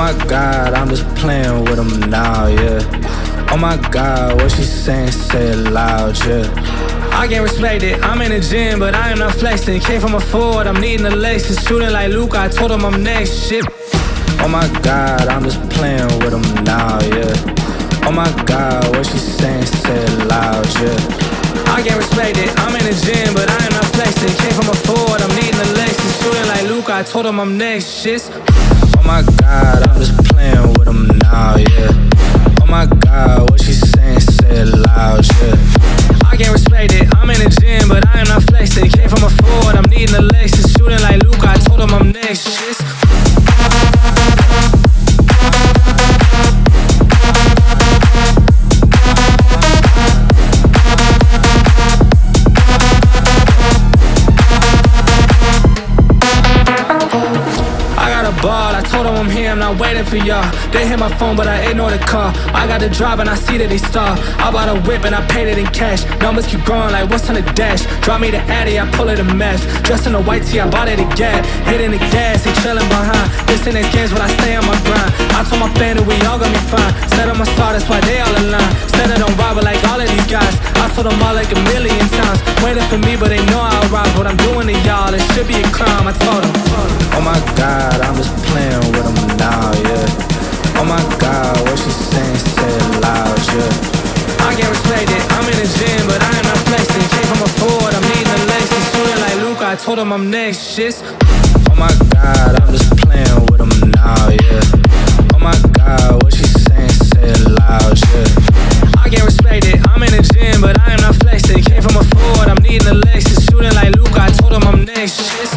my God, I'm just playing with them now, yeah. Oh my God, what she saying, say it loud, yeah. I can't respect it, I'm in the gym, but I am not flexing. Came from a Ford, I'm needing a Lexus. Shooting like Luke, I told him I'm next, shit. Oh my God, I'm just playing with them now, yeah. Oh my God, what she saying, say it loud, yeah. I can't respect it, I'm in the gym, but I am not flexing. Came from a Ford, I'm needing a Lexus. Shooting like Luke, I told him I'm next, shit. Oh my God, I'm just playing with them now, yeah. Oh my God, what she saying, say it loud, yeah. I can't respect it, I'm in the gym, but I am not flexing. Came from a Ford, I'm needing a Lexus. Shooting like Luke, I told him I'm next, shit. Ball, I told him I'm here, I'm not waiting for y'all. They hit my phone, but I ignore the call. I got the drive and I see that they stall. I bought a whip and I paid it in cash. Numbers keep growing like what's on the dash. Drop me the Addy, I pull it a mess. Dressed in a white tee, I bought it a Gap. Hitting the gas, he trailing behind. This in his games when I stay on my grind. I told my family we all gonna be fine. Said I'm a star, that's why they all aligned. Said I don't rival like all of these guys. I told them all like a million times. Waiting for me, but they know I'll rise. What I'm doing to y'all, it should be a crime, I told them. Oh my God, I'm just playing with them now, yeah. Oh my God, what she saying, say it loud, yeah. I can't respect it, I'm in the gym, but I am not flexing. Came from a Ford, I'm needing a Lexus. Shooting like Luke, I told him I'm next, shit. Oh my God, I'm just playing with them now, yeah. Oh my God, what she saying, say it loud, yeah. I can't respect it, I'm in the gym, but I am not flexing. Came from a Ford, I'm needing a Lexus. Shooting like Luke, I told him I'm next, shit.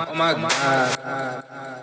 Oh my God.